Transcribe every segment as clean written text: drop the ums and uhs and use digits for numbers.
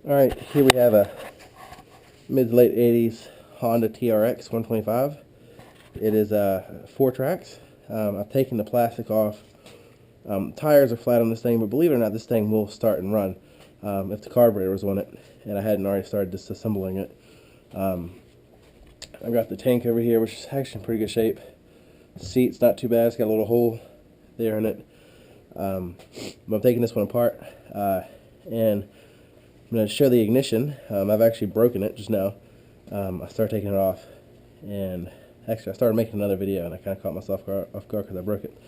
Alright, here we have a mid to late 80s Honda TRX 125. It is 4 tracks. I've taken the plastic off. Tires are flat on this thing, but believe it or not, this thing will start and run if the carburetor was on it, and I hadn't already started disassembling it. I've got the tank over here, which is actually in pretty good shape. The seat's not too bad. It's got a little hole there in it. But I'm taking this one apart, and I'm going to show the ignition. I've actually broken it just now. I started taking it off, and actually I started making another video, and I kind of caught myself off guard because I broke it.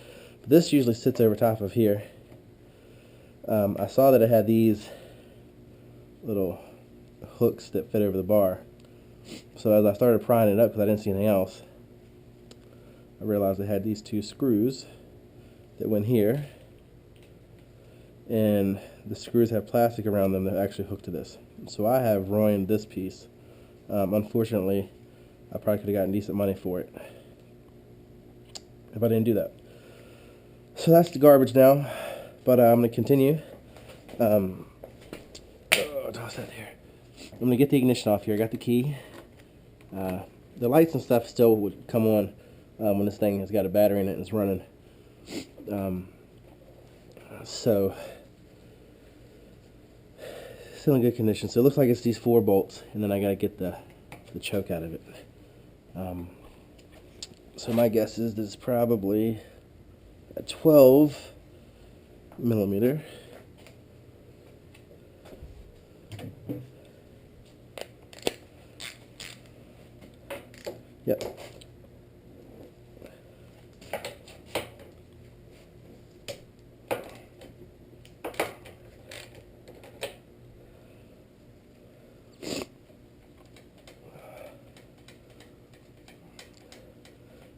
But this usually sits over top of here. I saw that it had these little hooks that fit over the bar. So as I started prying it up, because I didn't see anything else, I realized it had these 2 screws that went here, and the screws have plastic around them that actually hook to this. So I have ruined this piece. Unfortunately, I probably could have gotten decent money for it if I didn't do that. So that's the garbage now, but I'm going to continue. Toss that there. I'm going to get the ignition off here. I got the key. The lights and stuff still would come on when this thing has got a battery in it and it's running. So still in good condition. So it looks like it's these 4 bolts, and then I gotta get the choke out of it. So my guess is this is probably a 12 millimeter. Yep.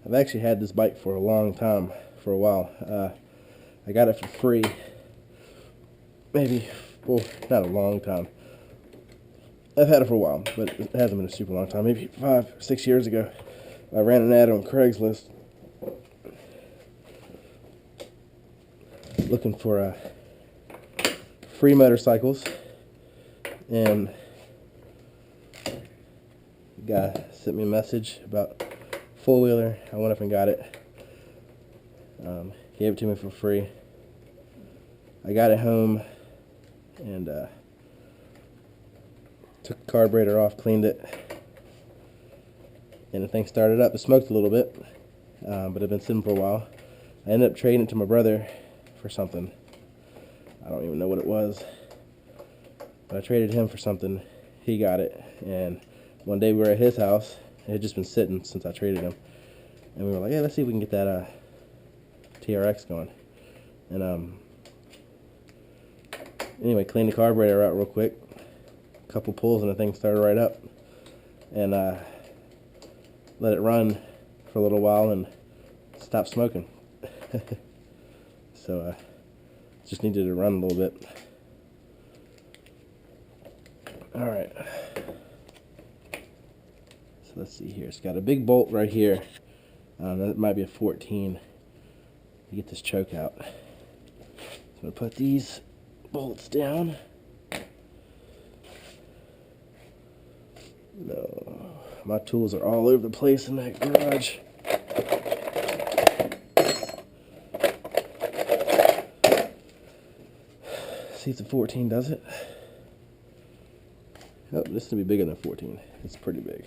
I've actually had this bike for a long time, for a while. I got it for free. Maybe, well, not a long time. I've had it for a while, but it hasn't been a super long time. Maybe 5 or 6 years ago, I ran an ad on Craigslist looking for free motorcycles, and the guy sent me a message about four-wheeler. I went up and got it. Gave it to me for free. I got it home and took the carburetor off, cleaned it, and the thing started up. It smoked a little bit, but it had been sitting for a while. I ended up trading it to my brother for something. I don't even know what it was, but I traded him for something. He got it, and one day we were at his house. It had just been sitting since I traded him, and we were like, "Hey, let's see if we can get that TRX going." And anyway, cleaned the carburetor out real quick. A couple pulls, and the thing started right up. And let it run for a little while and stopped smoking. So just needed to run a little bit. All right. So let's see here. It's got a big bolt right here. That might be a 14 to get this choke out. So I'm going to put these bolts down. No, my tools are all over the place in that garage. See if the 14 does it. Oh, this is going to be bigger than 14. It's pretty big.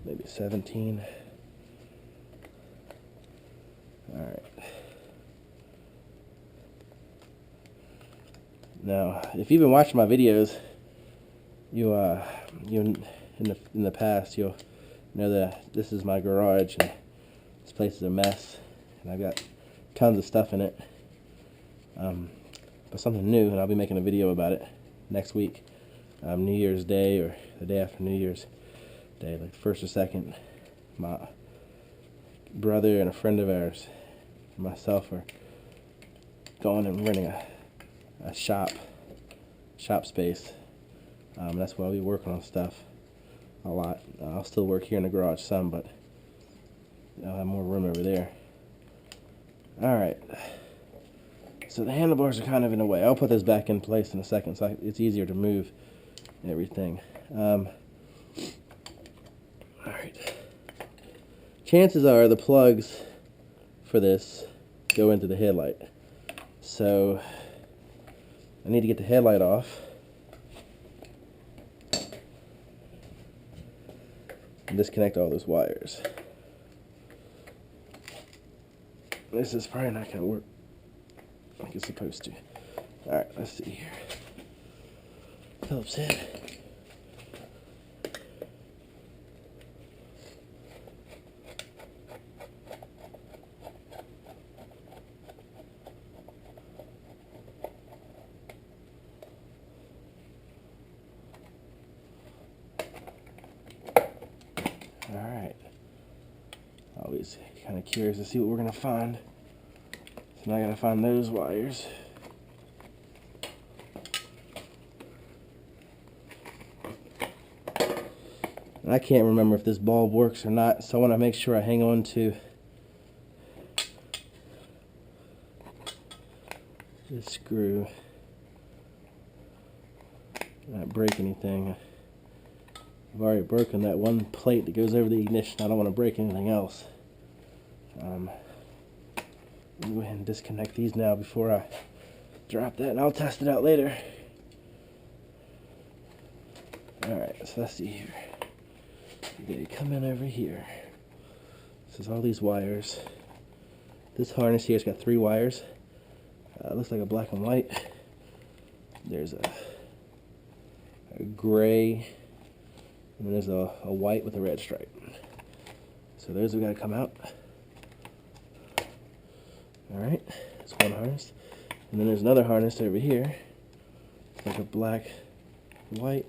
Maybe 17. Alright. Now, if you've been watching my videos, you in the past, you'll know that this is my garage, and this place is a mess, and I've got tons of stuff in it. But something new, and I'll be making a video about it next week, New Year's Day or the day after New Year's Day, like 1st or 2nd. My brother and a friend of ours and myself are going and renting a shop space. That's why we work on stuff a lot. I'll still work here in the garage some, but I'll have more room over there. Alright, so the handlebars are kind of in the way. I'll put those back in place in a second, so it's easier to move everything. Alright. Chances are the plugs for this go into the headlight. So I need to get the headlight off and disconnect all those wires. This is probably not going to work like it's supposed to. Alright, let's see here. Phillips head. Alright. Always kind of curious to see what we're going to find. So now I got to find those wires. And I can't remember if this bulb works or not, so I want to make sure I hang on to this screw. Not break anything. I've already broken that one plate that goes over the ignition. I don't want to break anything else. I'll go ahead and disconnect these now before I drop that, and I'll test it out later. Alright, so let's see here. You come in over here. This is all these wires. This harness here has got 3 wires. Looks like a black and white. There's a gray, and then there's a white with a red stripe. So those have got to come out. Alright, that's one harness. And then there's another harness over here. It's like a black, white,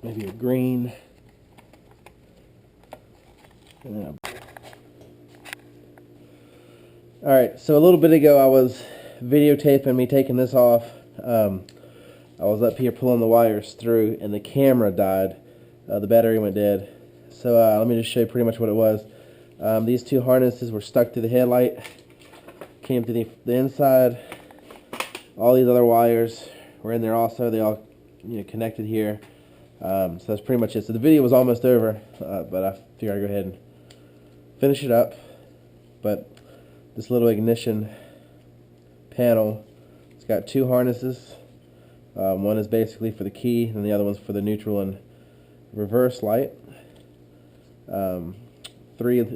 maybe a green. And then Alright, so a little bit ago I was videotaping me taking this off. I was up here pulling the wires through and the camera died. The battery went dead. So let me just show you pretty much what it was. These 2 harnesses were stuck to the headlight. Came to the inside. All these other wires were in there also. They all connected here. So that's pretty much it. So the video was almost over, but I figured I'd go ahead and finish it up. But this little ignition panel, it's got 2 harnesses. One is basically for the key, and the other one's for the neutral and reverse light. 3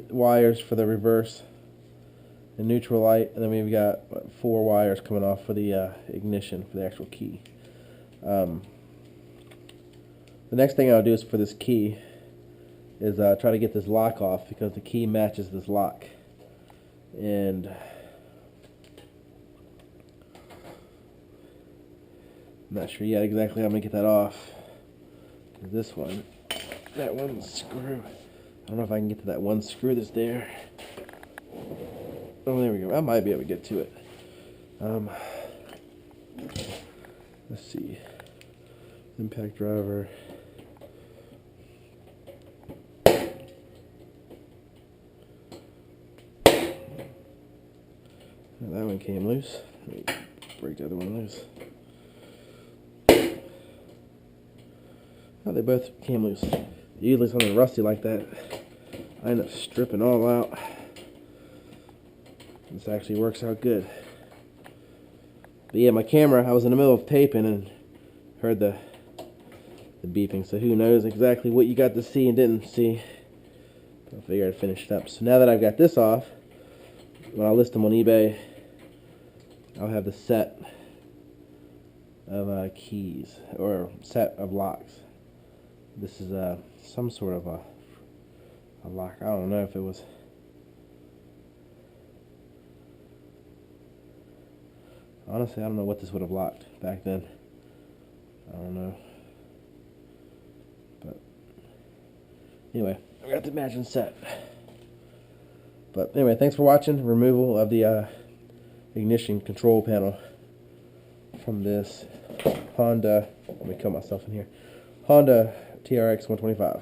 wires for the reverse and neutral light, and then we've got 4 wires coming off for the ignition, for the actual key. The next thing I'll do is for this key is try to get this lock off, because the key matches this lock. And I'm not sure yet exactly how I'm going to get that off. This one, that one screw, I don't know if I can get to that one screw that's there. Oh, there we go. I might be able to get to it. Let's see. Impact driver. That one came loose. Let me break the other one loose. Oh, they both came loose. Usually something rusty like that, I end up stripping all out. This actually works out good. But yeah, my camera, I was in the middle of taping and heard the beeping, so who knows exactly what you got to see and didn't see. I figured I'd finish it up. So now that I've got this off, when I list them on eBay, I'll have the set of keys, or set of locks. This is some sort of a lock. I don't know if it was... Honestly, I don't know what this would have locked back then. I don't know. But anyway, I got the matching set. But anyway, thanks for watching. Removal of the ignition control panel from this Honda, let me cut myself in here, Honda TRX 125.